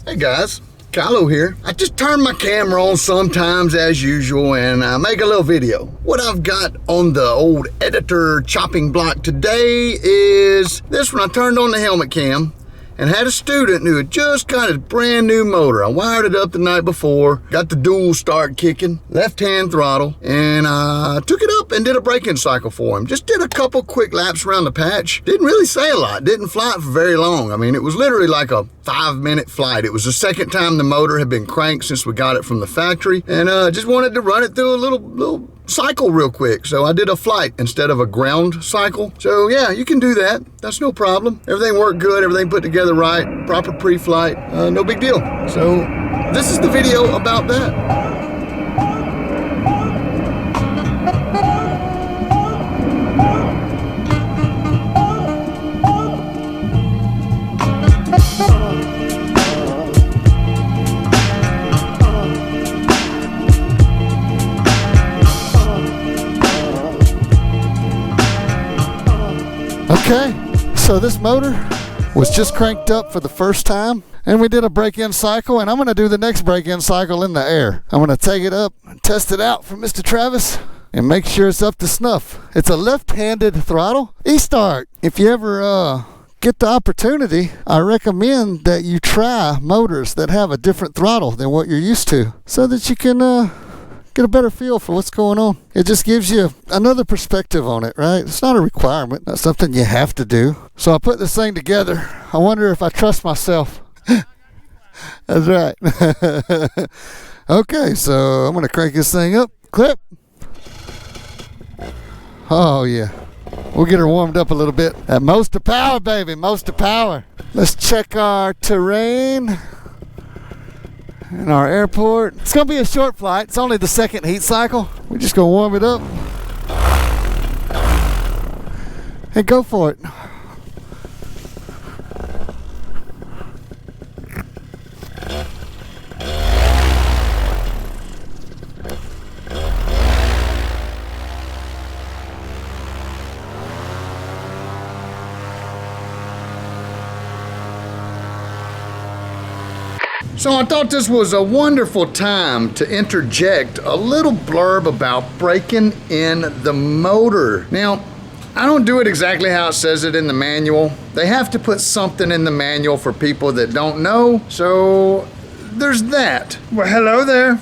Hey guys, Kylo here. I just turn my camera on sometimes as usual and I make a little video. What I've got on the old editor chopping block today is this one. I turned on the helmet cam and had a student who had just got his brand new motor. I wired it up the night before, got the dual start kicking, left hand throttle, and I took it up and did a break-in cycle for him. Just did a couple quick laps around the patch. Didn't really say a lot, didn't fly it for very long. I mean, it was literally like a 5-minute flight. It was the second time the motor had been cranked since we got it from the factory, and just wanted to run it through a little cycle real quick. So I did a flight instead of a ground cycle. So yeah, you can do that. That's no problem. Everything worked good, everything put together right, proper pre-flight, no big deal. So this is the video about that. Okay, so this motor was just cranked up for the first time and we did a break-in cycle, and I'm going to do the next break-in cycle in the air. I'm going to take it up and test it out for Mr. Travis and make sure it's up to snuff. It's a left-handed throttle e-start. If you ever get the opportunity, I recommend that you try motors that have a different throttle than what you're used to so that you can get a better feel for what's going on. It just gives you another perspective on it, right? It's not a requirement, not something you have to do. So I put this thing together. I wonder if I trust myself. That's right. Okay, so I'm gonna crank this thing up. Clip. Oh yeah. We'll get her warmed up a little bit. At most to power, baby, most to power. Let's check our terrain in our airport. It's gonna be a short flight. It's only the second heat cycle. We're just gonna warm it up and go for it. So I thought this was a wonderful time to interject a little blurb about breaking in the motor. Now, I don't do it exactly how it says it in the manual. They have to put something in the manual for people that don't know, so there's that. Well, hello there.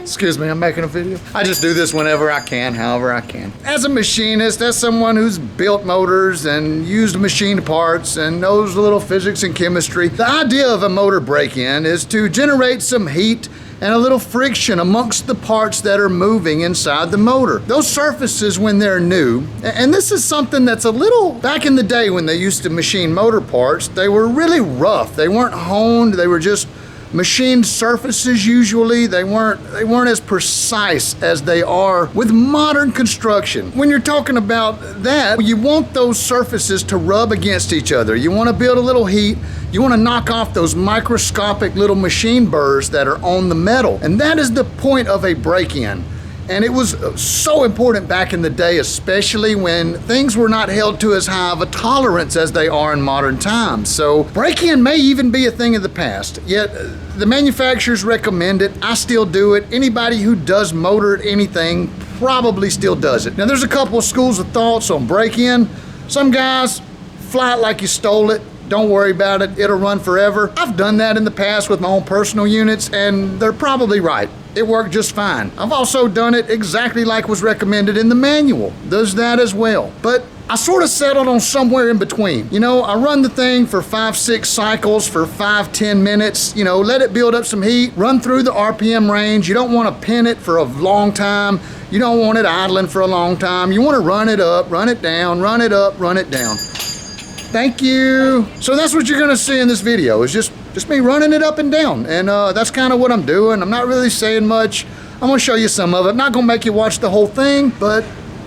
Excuse me, I'm making a video. I just do this whenever I can, however I can. As a machinist, as someone who's built motors and used machine parts and knows a little physics and chemistry, the idea of a motor break-in is to generate some heat and a little friction amongst the parts that are moving inside the motor. Those surfaces when they're new, and this is something that's a little, back in the day when they used to machine motor parts, they were really rough. They weren't honed, they were just machined surfaces usually. They weren't as precise as they are with modern construction. When you're talking about that, you want those surfaces to rub against each other. You want to build a little heat. You want to knock off those microscopic little machine burrs that are on the metal. And that is the point of a break-in. And it was so important back in the day, especially when things were not held to as high of a tolerance as they are in modern times. So break-in may even be a thing of the past, yet the manufacturers recommend it. I still do it. Anybody who does motor anything probably still does it. Now there's a couple of schools of thoughts on break-in. Some guys fly it like you stole it. Don't worry about it, it'll run forever. I've done that in the past with my own personal units and they're probably right. It worked just fine. I've also done it exactly like was recommended in the manual. Does that as well. But I sort of settled on somewhere in between. You know, I run the thing for 5-6 cycles for 5-10 minutes, you know, let it build up some heat, run through the RPM range. You don't want to pin it for a long time. You don't want it idling for a long time. You want to run it up, run it down, run it up, run it down. Thank you. So that's what you're gonna see in this video, is just me running it up and down. And that's kind of what I'm doing. I'm not really saying much. I'm gonna show you some of it. I'm not gonna make you watch the whole thing, but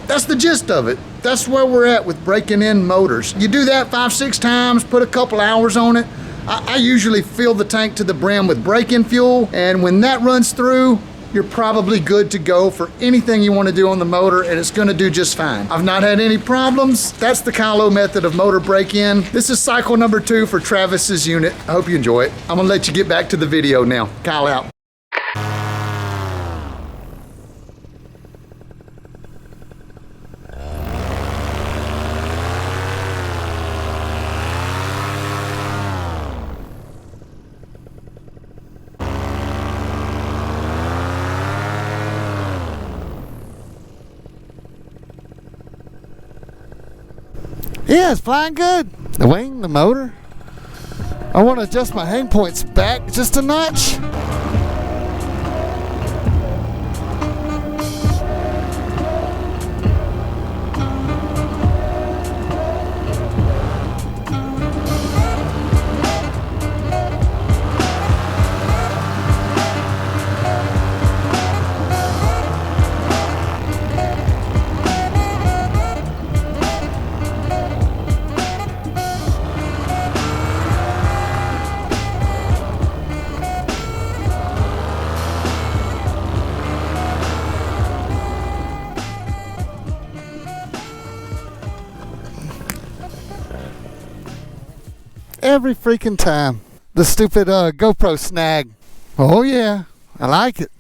that's the gist of it. That's where we're at with breaking in motors. You do that 5-6 times, put a couple hours on it. I usually fill the tank to the brim with break-in fuel, and when that runs through, you're probably good to go for anything you want to do on the motor, and it's going to do just fine. I've not had any problems. That's the Kylo method of motor break-in. This is cycle number 2 for Travis's unit. I hope you enjoy it. I'm going to let you get back to the video now. Kyle out. Yeah, it's flying good. The wing, the motor. I want to adjust my hang points back just a notch. Every freaking time. The stupid GoPro snag. Oh yeah, I like it.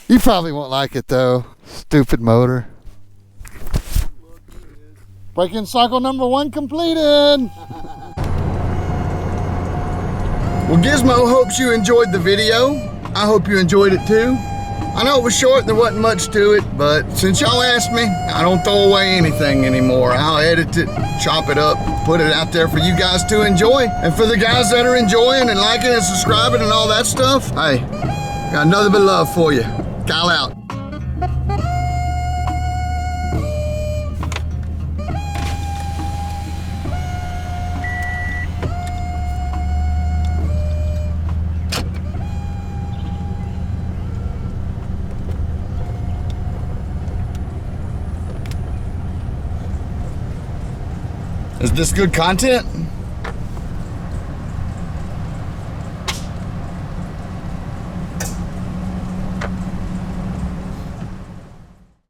You probably won't like it though. Stupid motor. Break-in cycle number 1 completed. Well, Gizmo hopes you enjoyed the video. I hope you enjoyed it too. I know it was short, there wasn't much to it, but since y'all asked me, I don't throw away anything anymore. I'll edit it, chop it up, put it out there for you guys to enjoy. And for the guys that are enjoying and liking and subscribing and all that stuff, hey, got another bit of love for you. Kyle out. Is this good content?